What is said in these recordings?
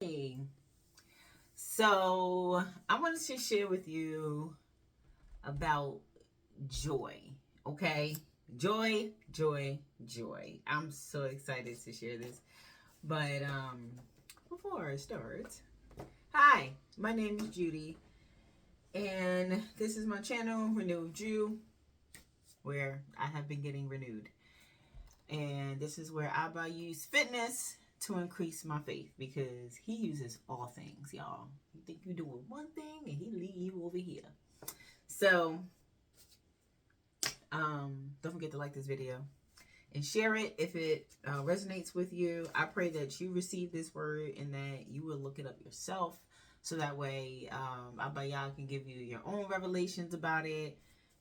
Hey, so I wanted to share with you about joy. Okay, joy, joy, joy. I'm so excited to share this. But before I start, hi, my name is Judy, and this is my channel, Renewed Jew, where I have been getting renewed. And this is where Abba use fitness to increase my faith because he uses all things, y'all. You think you're doing one thing and he lead you over here. So, don't forget to like this video and share it if it resonates with you. I pray that you receive this word and that you will look it up yourself so that way Abba Yah can give you your own revelations about it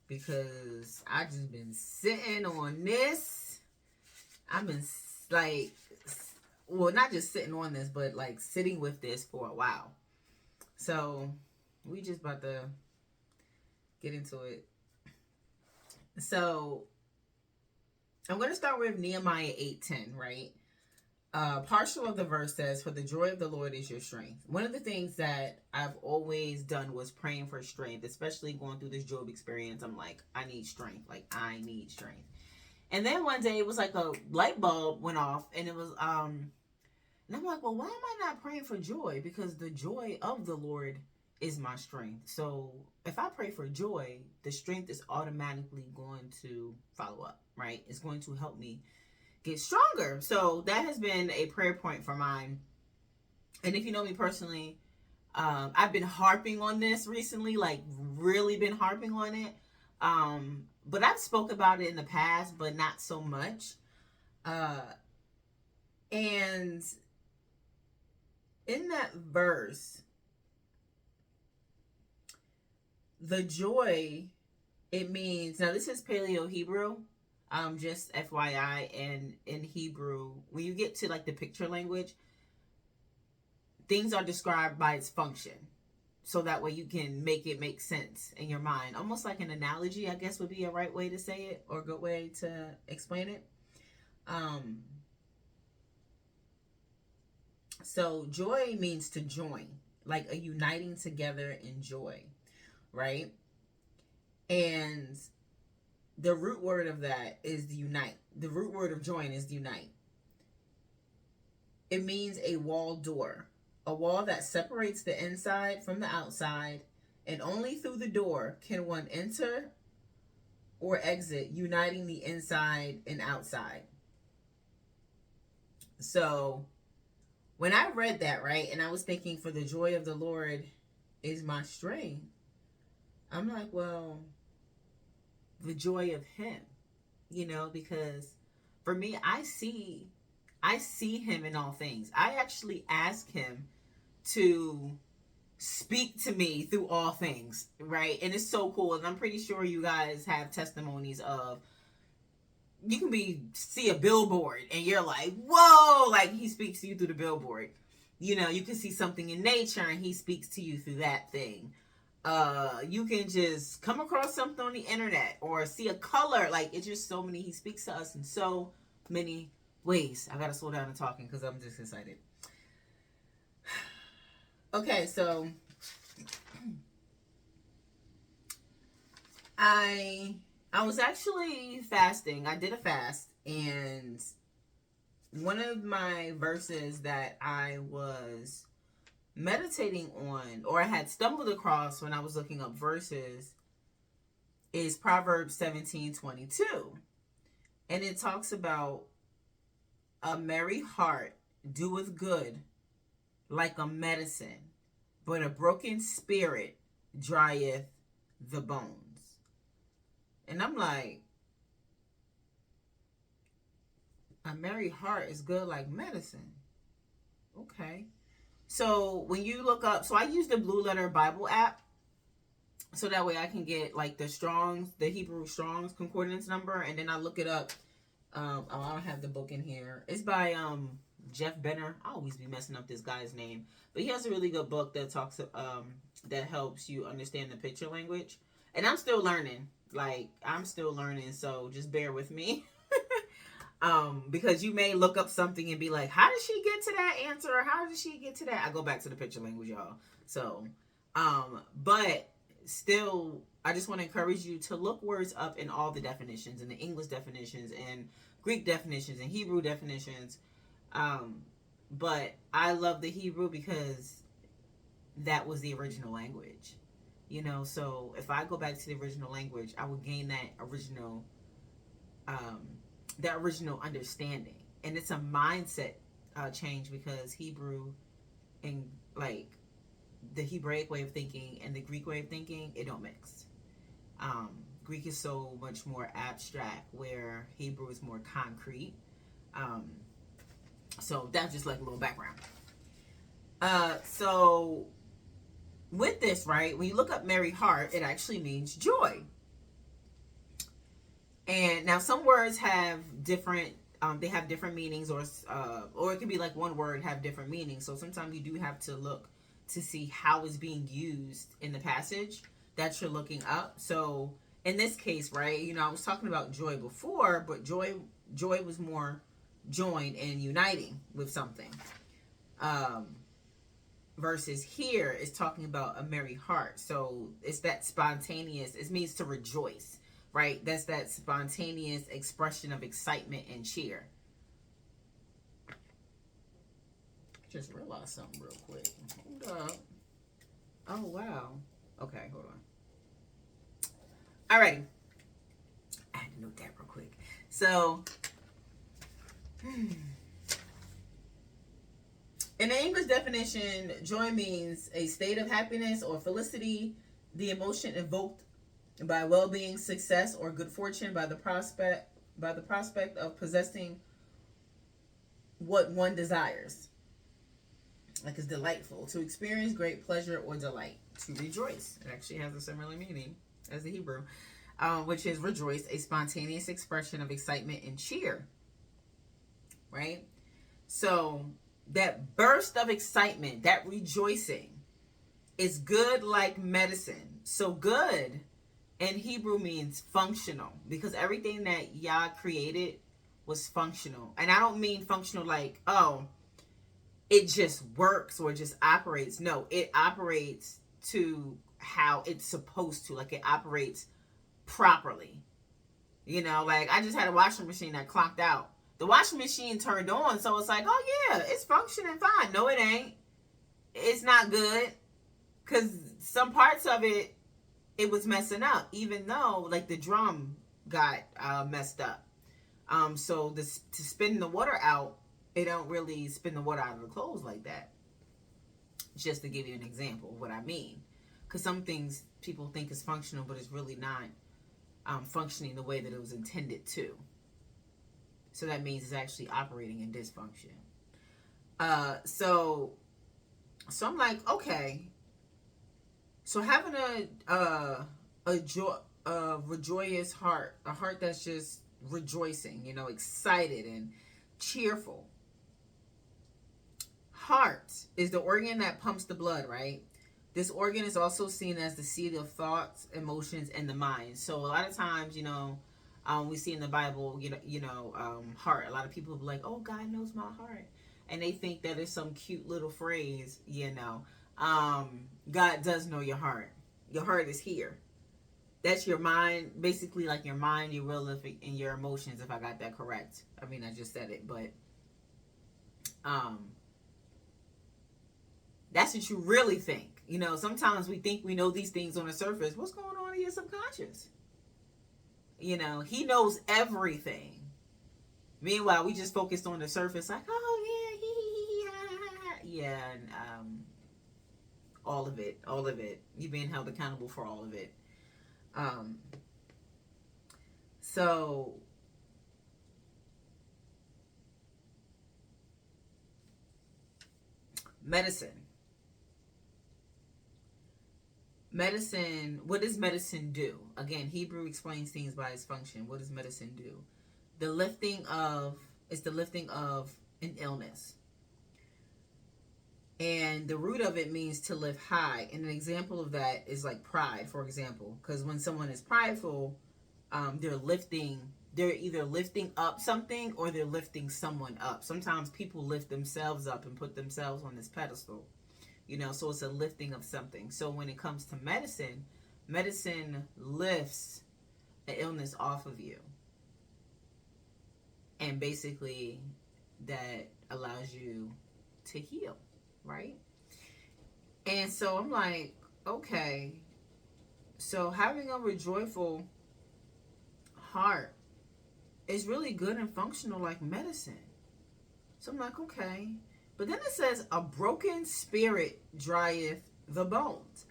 because I just been sitting on this. I've been like, well, not just sitting on this, but like sitting with this for a while. So we just about to get into it. So I'm going to start with Nehemiah 8:10, right? Partial of the verse says, "For the joy of the Lord is your strength." One of the things that I've always done was praying for strength, especially going through this Job experience. I'm like, I need strength. Like, I need strength. And then one day it was like a light bulb went off, and it was and I'm like, well, why am I not praying for joy? Because the joy of the Lord is my strength. So if I pray for joy, the strength is automatically going to follow up, right? It's going to help me get stronger. So that has been a prayer point for mine. And if you know me personally, I've been harping on this recently, like really been harping on it. But I've spoke about it in the past, but not so much. And in that verse, the joy, it means, now this is Paleo Hebrew, just FYI, and in Hebrew, when you get to like the picture language, things are described by its function. So that way you can make it make sense in your mind. Almost like an analogy, I guess would be a right way to say it or a good way to explain it. So joy means to join, like a uniting together in joy, right? And the root word of that is the unite. The root word of join is unite. It means a wall door, a wall that separates the inside from the outside, and only through the door can one enter or exit, uniting the inside and outside. So when I read that, right, and I was thinking, for the joy of the Lord is my strength, I'm like, well, the joy of him, because for me, I see him in all things. I actually ask him to speak to me through all things, right? And it's so cool. And I'm pretty sure you guys have testimonies of, you can see a billboard and you're like, whoa, like he speaks to you through the billboard. You can see something in nature and he speaks to you through that thing. You can just come across something on the internet or see a color. Like, it's just so many. He speaks to us in so many ways. I gotta slow down and talking because I'm just excited. Okay, so I was actually fasting. I did a fast, and one of my verses that I was meditating on, or I had stumbled across when I was looking up verses, is Proverbs 17:22. And it talks about, a merry heart doeth good like a medicine, but a broken spirit drieth the bones. And I'm like, a merry heart is good like medicine. Okay. So when you look up, so I use the Blue Letter Bible app, so that way I can get like the Hebrew Strong's concordance number, and then I look it up. I don't have the book in here. It's by Jeff Benner. I always be messing up this guy's name, but he has a really good book that talks that helps you understand the picture language. And I'm still learning. Like, I'm still learning, so just bear with me. Because you may look up something and be like, how did she get to that answer? Or how did she get to that? I go back to the picture language, y'all. So, but still, I just want to encourage you to look words up in all the definitions, in the English definitions, and Greek definitions, and Hebrew definitions. Um, but I love the Hebrew because that was the original language. So if I go back to the original language, I would gain um, that original understanding, and it's a mindset change, because Hebrew and like the Hebraic way of thinking and the Greek way of thinking, it don't mix. Greek is so much more abstract, where Hebrew is more concrete. Um, so that's just like a little background. So with this, right, when you look up Merry Heart, it actually means joy. And now some words have different they have different meanings, or it can be like one word have different meanings. So sometimes you do have to look to see how it's being used in the passage that you're looking up. So in this case, right, I was talking about joy before, but joy was more joined and uniting with something. Versus here is talking about a merry heart. So it's that spontaneous, it means to rejoice, right? That's that spontaneous expression of excitement and cheer. Just realized something real quick. Hold up. Oh, wow. Okay, hold on. Alrighty. I had to note that real quick. So, in the English definition, joy means a state of happiness or felicity, the emotion evoked by well-being, success, or good fortune by the prospect of possessing what one desires. Like, it's delightful. To experience great pleasure or delight. To rejoice. It actually has a similar meaning as the Hebrew, which is rejoice, a spontaneous expression of excitement and cheer. Right? So that burst of excitement, that rejoicing, is good like medicine. So good in Hebrew means functional, because everything that Yah created was functional. And I don't mean functional like, oh, it just works or just operates. No, it operates to how it's supposed to. Like, it operates properly. Like, I just had a washing machine that clocked out. The washing machine turned on, so it's like, oh yeah, it's functioning fine. No, it ain't. It's not good, because some parts of it was messing up, even though like the drum got messed up. So to spin the water out, it don't really spin the water out of the clothes like that. Just to give you an example of what I mean, because some things people think is functional, but it's really not functioning the way that it was intended to. So that means it's actually operating in dysfunction. So I'm like, okay. So having a rejoicous heart, a heart that's just rejoicing, excited and cheerful. Heart is the organ that pumps the blood, right? This organ is also seen as the seat of thoughts, emotions, and the mind. So a lot of times, we see in the Bible, heart. A lot of people will be like, "Oh, God knows my heart," and they think that it's some cute little phrase. God does know your heart. Your heart is here. That's your mind, basically, like your mind, your will, and your emotions. If I got that correct, I mean, I just said it, but that's what you really think. Sometimes we think we know these things on the surface. What's going on in your subconscious? He knows everything. Meanwhile, we just focused on the surface, like, oh yeah, yeah, and all of it. You're being held accountable for all of it. So medicine, what does medicine do? Again, Hebrew explains things by its function. What does medicine do? It's the lifting of an illness. And the root of it means to lift high. And an example of that is like pride, for example. Because when someone is prideful, they're they're either lifting up something or they're lifting someone up. Sometimes people lift themselves up and put themselves on this pedestal, so it's a lifting of something. So when it comes to medicine, medicine lifts an illness off of you, and basically that allows you to heal, right? And so I'm like, okay, so having a rejoiceful heart is really good and functional like medicine. So I'm like, okay. But then it says, a broken spirit drieth the bones.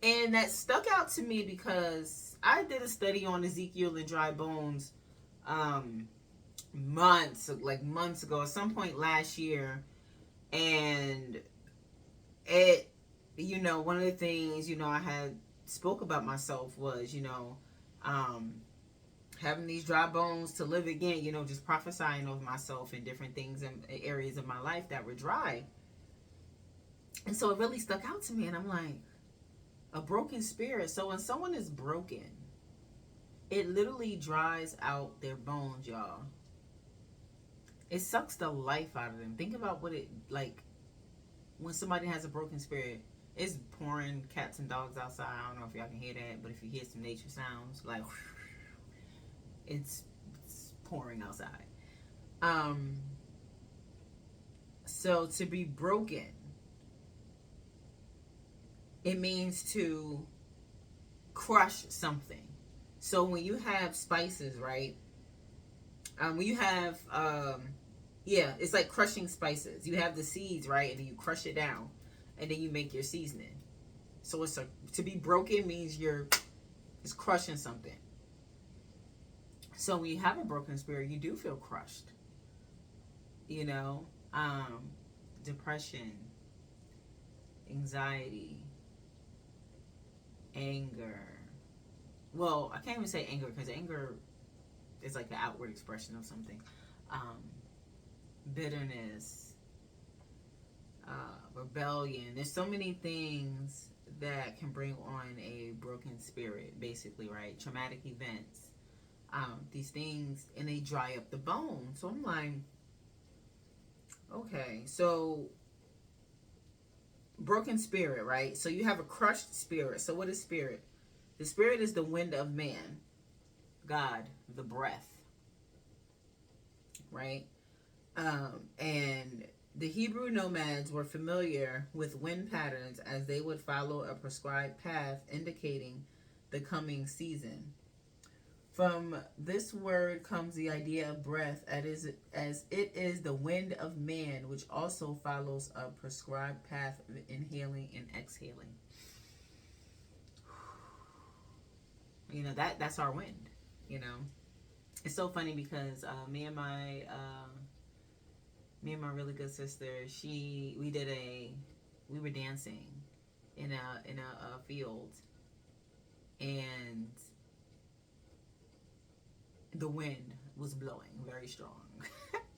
And that stuck out to me because I did a study on Ezekiel and dry bones months ago, at some point last year. And it, one of the things, I had spoke about myself was, having these dry bones to live again, just prophesying over myself and different things and areas of my life that were dry. And so it really stuck out to me. And I'm like, a broken spirit. So when someone is broken, it literally dries out their bones, y'all. It sucks the life out of them. Think about what it, like, when somebody has a broken spirit. It's pouring cats and dogs outside. I don't know if y'all can hear that, but if you hear some nature sounds, like, it's pouring outside. So to be broken, it means to crush something. So when you have spices, right? When you have, it's like crushing spices. You have the seeds, right? And then you crush it down, and then you make your seasoning. So to be broken means it's crushing something. So when you have a broken spirit, you do feel crushed. Depression, anxiety, anger. Well, I can't even say anger because anger is like the outward expression of something. Bitterness, rebellion. There's so many things that can bring on a broken spirit, basically, right? Traumatic events. These things, and they dry up the bone. So I'm like, okay, so broken spirit, right? So you have a crushed spirit. So what is spirit? The spirit is the wind of man, God, the breath, right? And the Hebrew nomads were familiar with wind patterns as they would follow a prescribed path indicating the coming season. From this word comes the idea of breath, as it is the wind of man, which also follows a prescribed path of inhaling and exhaling. That's our wind. It's so funny because me and my really good sister, we were dancing in a field, and the wind was blowing very strong.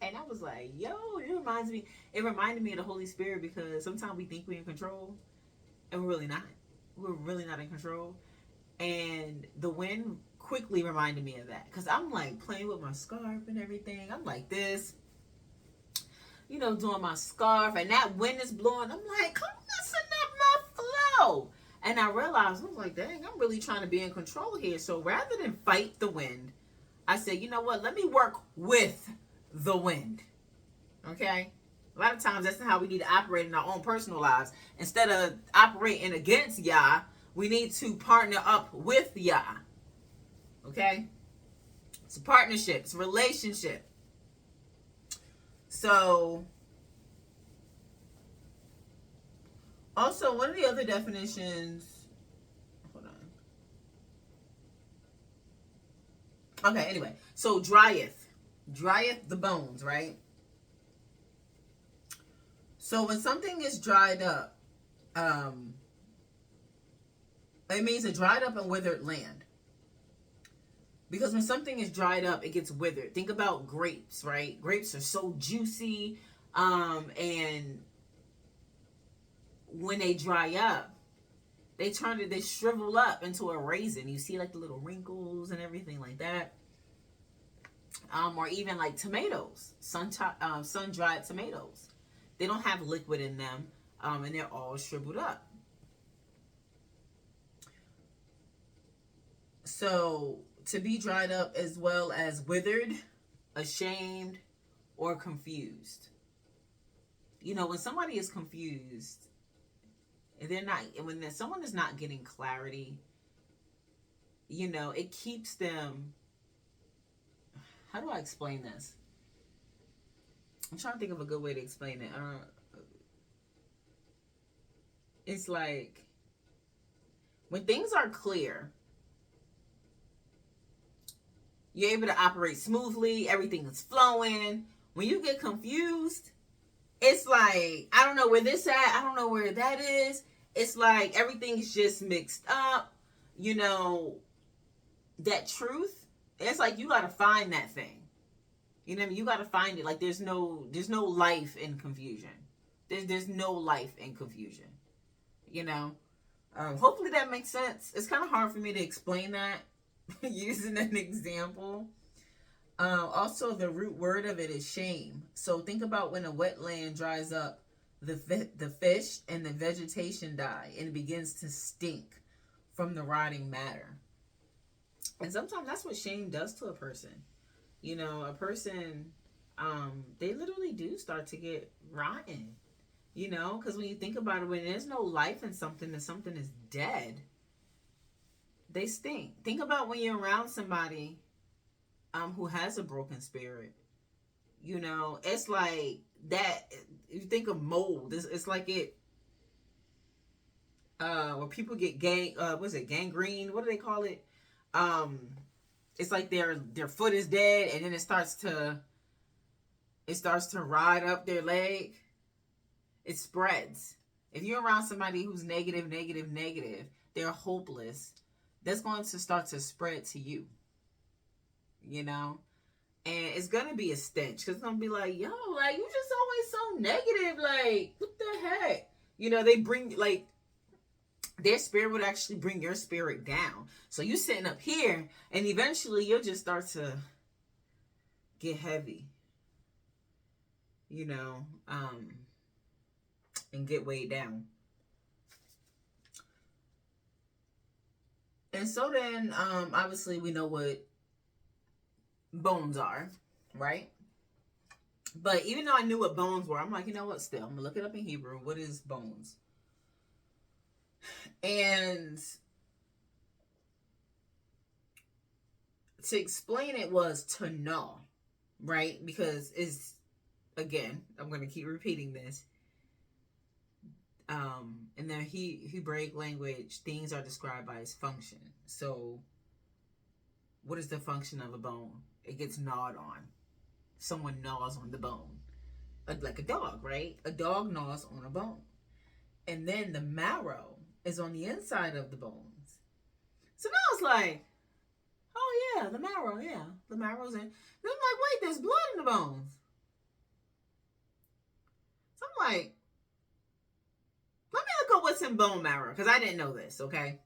And I was like, yo, it reminded me of the Holy Spirit, because sometimes we think we're in control and we're really not. We're really not in control. And the wind quickly reminded me of that, because I'm like playing with my scarf and everything. I'm like this, doing my scarf, and that wind is blowing. I'm like, come listen up my flow. And I realized, I was like, dang, I'm really trying to be in control here. So rather than fight the wind, I said, you know what? Let me work with the wind. Okay? A lot of times that's not how we need to operate in our own personal lives. Instead of operating against Yah, we need to partner up with Yah. Okay? It's a partnership. It's a relationship. So, also, one of the other definitions... Okay, anyway. So, drieth the bones, right? So, when something is dried up, it means a dried up and withered land. Because when something is dried up, it gets withered. Think about grapes, right? Grapes are so juicy, and when they dry up, they shrivel up into a raisin. You see like the little wrinkles and everything like that. Or even like tomatoes, sun-dried tomatoes. They don't have liquid in them, and they're all shriveled up. So to be dried up as well as withered, ashamed, or confused. You know, when somebody is confused, when someone is not getting clarity, you know, it keeps them. How do I explain this? I'm trying to think of a good way to explain it. It's like when things are clear, you're able to operate smoothly, everything is flowing. When you get confused, it's like, I don't know where this at, I don't know where that is. It's like everything's just mixed up. You know, that truth, it's like you gotta find that thing. You know what I mean? You gotta find it. Like there's no life in confusion. There's no life in confusion. You know? Hopefully that makes sense. It's kind of hard for me to explain that using an example. Also, the root word of it is shame. So think about when a wetland dries up, the fish and the vegetation die, and it begins to stink from the rotting matter. And sometimes that's what shame does to a person. You know, a person, they literally do start to get rotten. You know, because when you think about it, when there's no life in something and something is dead, they stink. Think about when you're around somebody who has a broken spirit. You know, it's like that. You think of mold. It's like it. When people get gangrene? What do they call it? It's like their foot is dead, and then it starts to ride up their leg. It spreads. If you're around somebody who's negative, they're hopeless, that's going to start to spread to you. You know? And it's going to be a stench. Because it's going to be like, yo, like, you just always so negative. Like, what the heck? You know, they bring, like, their spirit would actually bring your spirit down. So you sitting up here, and eventually you'll just start to get heavy. You know? And get weighed down. And so then, obviously, we know what bones are, right? But even though I knew what bones were, I'm like, you know what, still, I'm going to look it up in Hebrew. What is bones? And to explain it was to gnaw, right? Because it's, again, I'm going to keep repeating this. In the Hebraic language, things are described by its function. So, what is the function of a bone? It gets gnawed on. Someone gnaws on the bone. Like a dog, right? A dog gnaws on a bone. And then the marrow is on the inside of the bones. So now it's like, oh yeah, the marrow, yeah. The marrow's in. Then I'm like, wait, there's blood in the bones. So I'm like, let me look up what's in bone marrow, because I didn't know this, okay?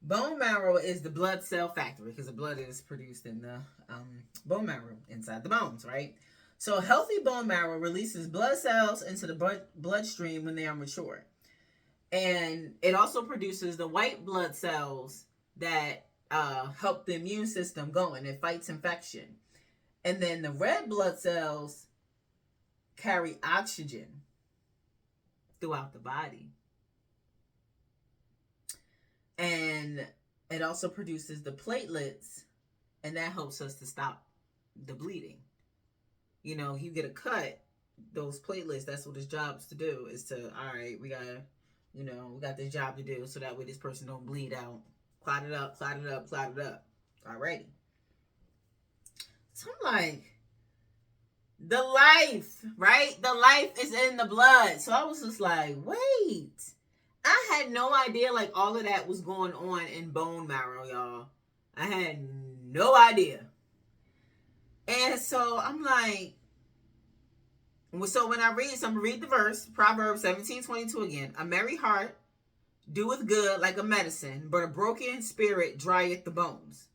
Bone marrow is the blood cell factory, because the blood is produced in the bone marrow inside the bones, right? So healthy bone marrow releases blood cells into the bloodstream when they are mature. And it also produces the white blood cells that help the immune system going. It fights infection. And then the red blood cells carry oxygen throughout the body. And it also produces the platelets, and that helps us to stop the bleeding. You know, you get a cut, those platelets, that's what its job is to do, is to, all right, we got this job to do so that way this person don't bleed out. Clot it up. Alrighty. So I'm like, the life, right? The life is in the blood. So I was just like, wait. I had no idea like all of that was going on in bone marrow, y'all. I had no idea. And so I'm like, so when I read, so I'm going to read the verse, Proverbs 17:22 again. A merry heart doeth good like a medicine, but a broken spirit drieth the bones.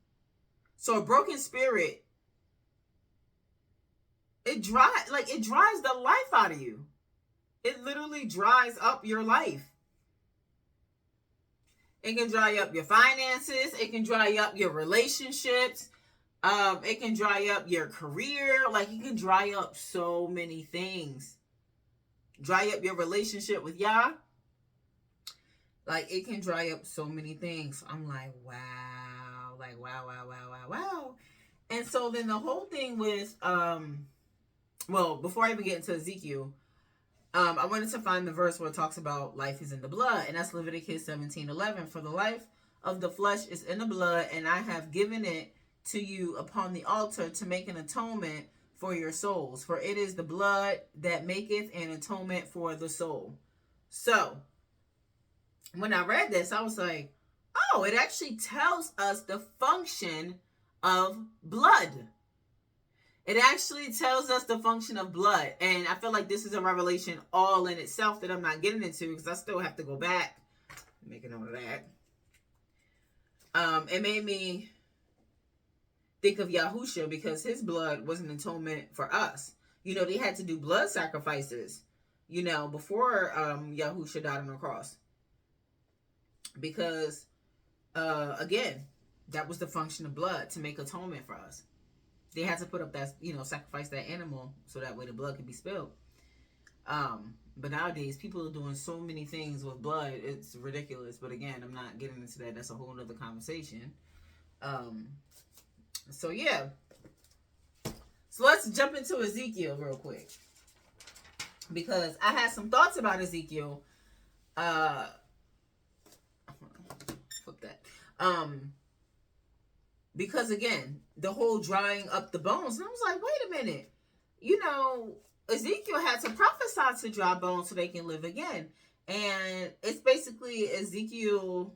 So a broken spirit, it dries the life out of you. It literally dries up your life. It can dry up your finances. It can dry up your relationships. It can dry up your career. Like, it can dry up so many things. Dry up your relationship with Yah. Like, it can dry up so many things. I'm like, wow. Like, wow, wow, wow, wow, wow. And so then the whole thing with, well, before I even get into Ezekiel, I wanted to find the verse where it talks about life is in the blood. And that's Leviticus 17:11. For the life of the flesh is in the blood, and I have given it to you upon the altar to make an atonement for your souls. For it is the blood that maketh an atonement for the soul. So, when I read this, I was like, oh, it actually tells us the function of blood. It actually tells us the function of blood. And I feel like this is a revelation all in itself that I'm not getting into because I still have to go back. Make a note of that. It made me think of Yahusha because his blood was an atonement for us. You know, they had to do blood sacrifices, you know, before Yahusha died on the cross. Because, again, that was the function of blood, to make atonement for us. They had to put up that, you know, sacrifice that animal so that way the blood could be spilled. But nowadays, people are doing so many things with blood, it's ridiculous. But again, I'm not getting into that. That's a whole other conversation. So yeah. So let's jump into Ezekiel real quick. Because I had some thoughts about Ezekiel. Flip that. Because again, the whole drying up the bones. And I was like, wait a minute. You know, Ezekiel had to prophesy to dry bones so they can live again. And it's basically Ezekiel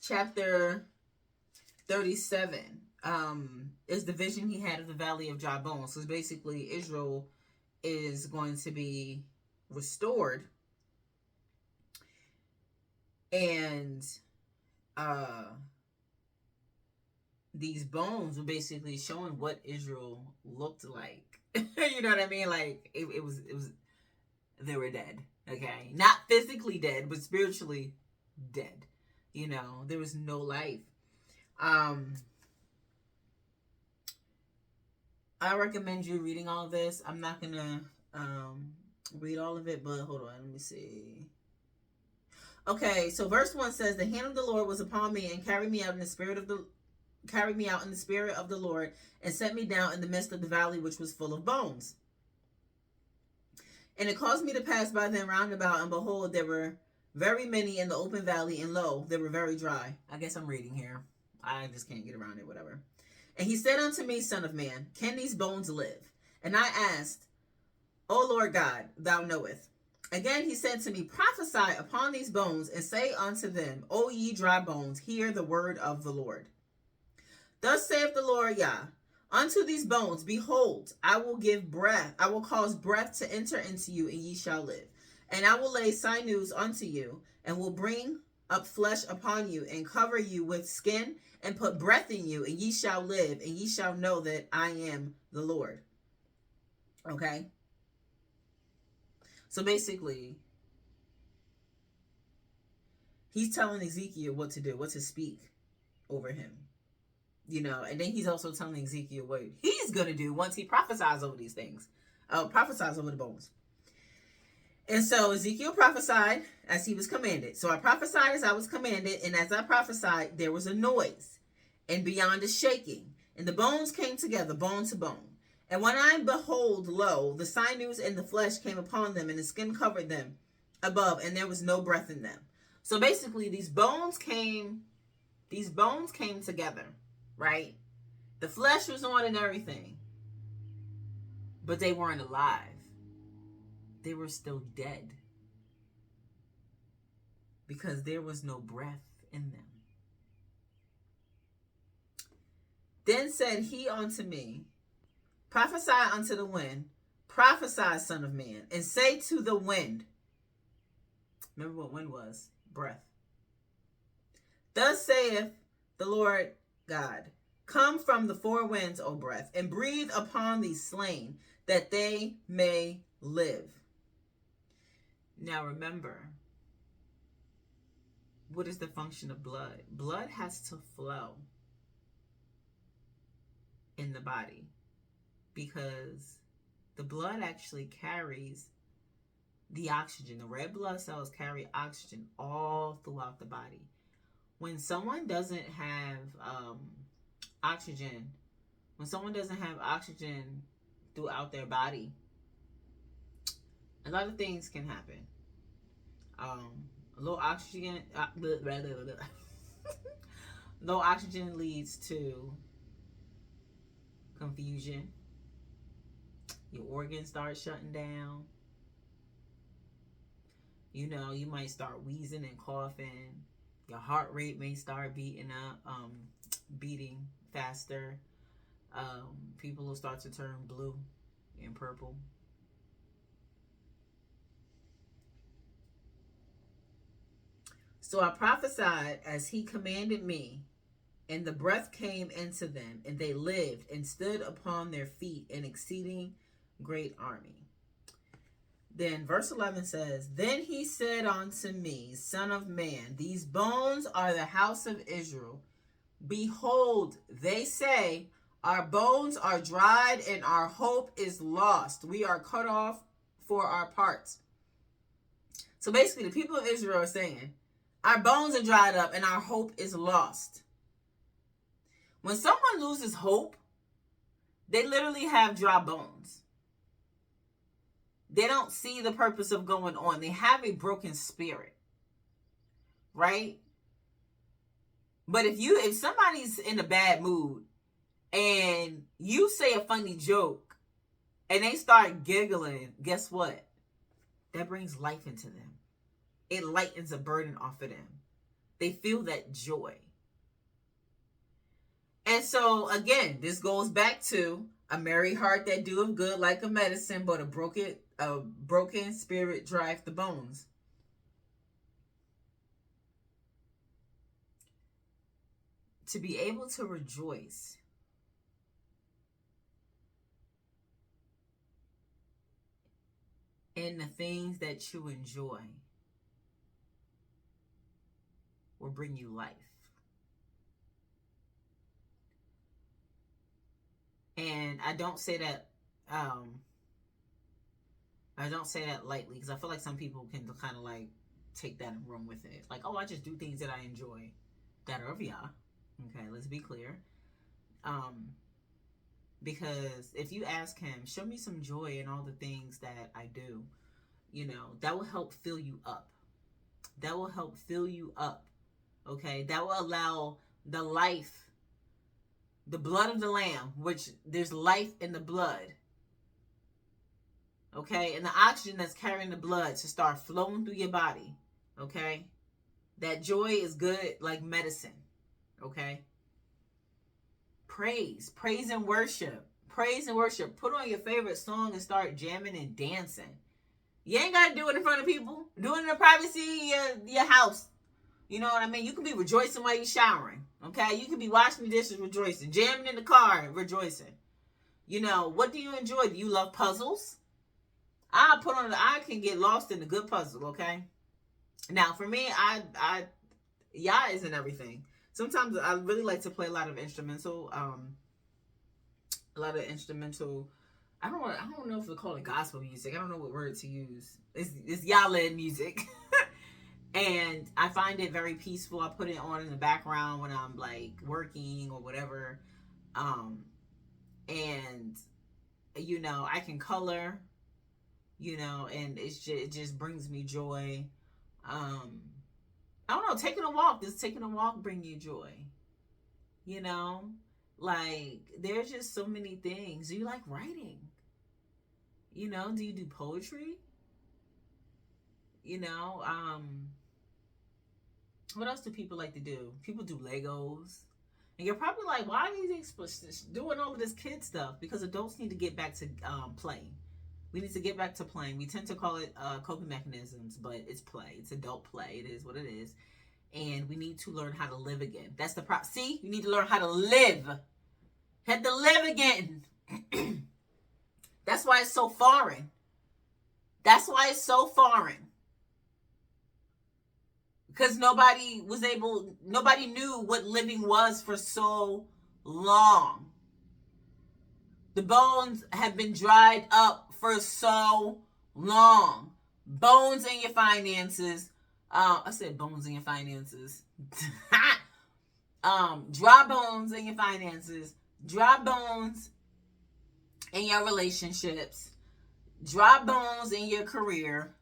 chapter 37. Is the vision he had of the valley of dry bones. So basically Israel is going to be restored. And these bones were basically showing what Israel looked like. You know what I mean? Like it was they were dead. Okay, not physically dead, but spiritually dead. You know, there was no life. I recommend you reading all of this. I'm not gonna read all of it, but hold on, let me see. Okay, so verse 1 says, the hand of the Lord was upon me and carried me out in the spirit of the Lord and set me down in the midst of the valley which was full of bones. And it caused me to pass by them round about, and behold, there were very many in the open valley, and lo, they were very dry. I guess I'm reading here. I just can't get around it, whatever. And he said unto me, Son of man, can these bones live? And I asked, O Lord God, thou knowest. Again he said to me, prophesy upon these bones, and say unto them, O ye dry bones, hear the word of the Lord. Thus saith the Lord Yah, unto these bones, behold, I will give breath, I will cause breath to enter into you, and ye shall live. And I will lay sinews unto you, and will bring up flesh upon you, and cover you with skin, and put breath in you, and ye shall live, and ye shall know that I am the Lord. Okay? So basically, he's telling Ezekiel what to do, what to speak over him. You know, and then he's also telling Ezekiel what he's going to do once he prophesies over these things. Prophesies over the bones. And so Ezekiel prophesied as he was commanded. So I prophesied as I was commanded, and as I prophesied, there was a noise, and beyond a shaking, and the bones came together, bone to bone. And when I behold, lo, the sinews and the flesh came upon them, and the skin covered them above, and there was no breath in them. So basically, these bones came together, right? The flesh was on and everything, but they weren't alive. They were still dead because there was no breath in them. Then said he unto me, prophesy unto the wind, prophesy, son of man, and say to the wind. Remember what wind was? Breath. Thus saith the Lord God, come from the four winds, O breath, and breathe upon these slain, that they may live. Now remember, what is the function of blood? Blood has to flow in the body because the blood actually carries the oxygen. The red blood cells carry oxygen all throughout the body. When someone doesn't have oxygen, throughout their body, a lot of things can happen. Low oxygen, low oxygen leads to confusion. Your organs start shutting down. You know, you might start wheezing and coughing. Your heart rate may start beating faster. People will start to turn blue and purple. So I prophesied as he commanded me, and the breath came into them, and they lived and stood upon their feet, an exceeding great army. Then verse 11 says, then he said unto me, Son of man, these bones are the house of Israel. Behold, they say, our bones are dried and our hope is lost. We are cut off for our parts. So basically the people of Israel are saying, our bones are dried up and our hope is lost. When someone loses hope, they literally have dry bones. They don't see the purpose of going on. They have a broken spirit, right? But if somebody's in a bad mood and you say a funny joke and they start giggling, guess what? That brings life into them. It lightens a burden off of them. They feel that joy. And so again, this goes back to a merry heart that doeth good like a medicine, but a broken spirit drieth the bones. To be able to rejoice in the things that you enjoy will bring you life. And I don't say that lightly, because I feel like some people can kind of like take that and run with it. Like, oh, I just do things that I enjoy that are of Yah. Okay, let's be clear. Because if you ask him, show me some joy in all the things that I do, you know, that will help fill you up. That will help fill you up. Okay, that will allow the life, the blood of the Lamb, which there's life in the blood. Okay, and the oxygen that's carrying the blood to start flowing through your body. Okay, that joy is good like medicine. Okay, praise and worship. Put on your favorite song and start jamming and dancing. You ain't got to do it in front of people. Do it in the privacy of your house. You know what I mean? You can be rejoicing while you're showering. Okay, you can be washing the dishes rejoicing, jamming in the car rejoicing. You know, what do you enjoy? Do you love puzzles? I can get lost in the good puzzle. Okay, now for me, Yah isn't everything. Sometimes I really like to play a lot of instrumental. I don't know if we call it gospel music. I don't know what word to use. It's Yah-led music. And I find it very peaceful. I put it on in the background when I'm like working or whatever. And you know, I can color, you know, and it just brings me joy. I don't know, does taking a walk bring you joy? You know, like there's just so many things. Do you like writing? You know, do you do poetry? You know, what else do people like to do? People do Legos. And you're probably like, why are these doing all of this kid stuff? Because adults need to get back to playing. We need to get back to playing. We tend to call it coping mechanisms, but it's play. It's adult play. It is what it is. And we need to learn how to live again. That's the problem. See, you need to learn how to live. Had to live again. That's why it's so foreign. That's why it's so foreign. Because nobody knew what living was for so long. The bones have been dried up for so long. Bones in your finances. I said bones in your finances. Dry bones in your finances. Dry bones in your relationships. Dry bones in your career.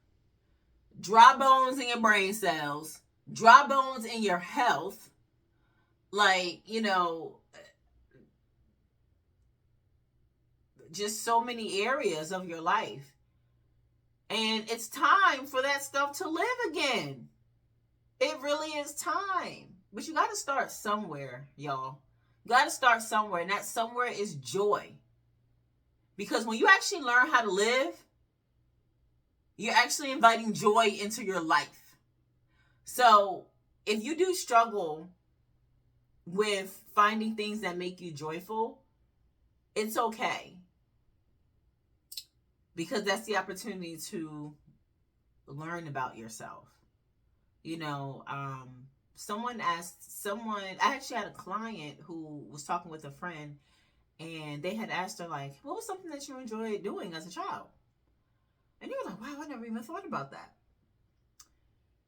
Dry bones in your brain cells. Dry bones in your health. Like, just so many areas of your life. And it's time for that stuff to live again. It really is time. But you got to start somewhere, y'all. You got to start somewhere. And that somewhere is joy. Because when you actually learn how to live, you're actually inviting joy into your life. So if you do struggle with finding things that make you joyful, it's okay. Because that's the opportunity to learn about yourself. I actually had a client who was talking with a friend, and they had asked her, like, what was something that you enjoyed doing as a child? And they were like, wow, I never even thought about that.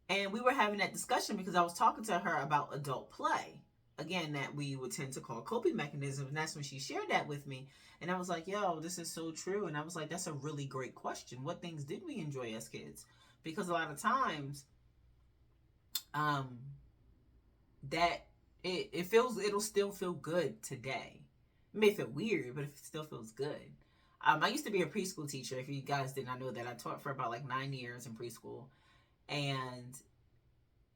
And we were having that discussion because I was talking to her about adult play. Again, that we would tend to call coping mechanisms. And that's when she shared that with me. And I was like, yo, this is so true. And I was like, that's a really great question. What things did we enjoy as kids? Because a lot of times, that it'll still feel good today. It may feel weird, but it still feels good. I used to be a preschool teacher. If you guys did not know that, I taught for about 9 years in preschool. And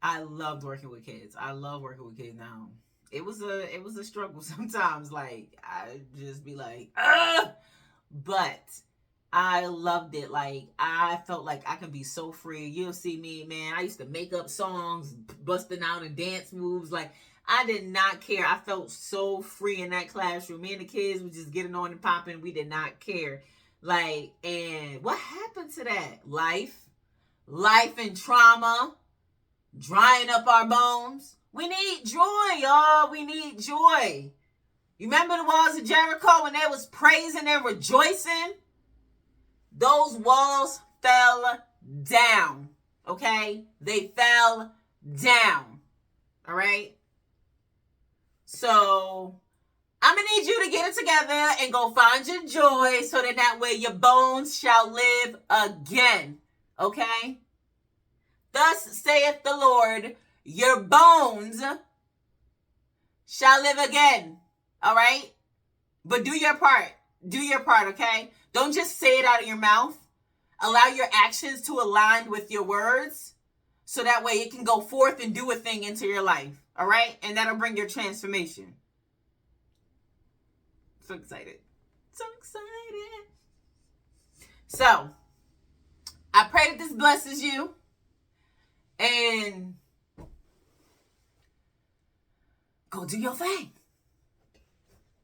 I loved working with kids. I love working with kids now. It was a struggle sometimes. Like, I just be like, ugh! But I loved it. Like, I felt like I could be so free. You'll see me, man. I used to make up songs, busting out in dance moves. Like, I did not care. I felt so free in that classroom. Me and the kids were just getting on and popping. We did not care. Like, and what happened to that? Life and trauma, drying up our bones. We need joy, y'all. We need joy. You remember the walls of Jericho when they was praising and rejoicing? Those walls fell down, okay? They fell down, all right? So I'm going to need you to get it together and go find your joy so that way your bones shall live again, okay? Thus saith the Lord, your bones shall live again, all right? But do your part. Do your part, okay? Don't just say it out of your mouth. Allow your actions to align with your words so that way it can go forth and do a thing into your life, all right? And that'll bring your transformation. So excited. So excited. So, I pray that this blesses you. And go do your thing.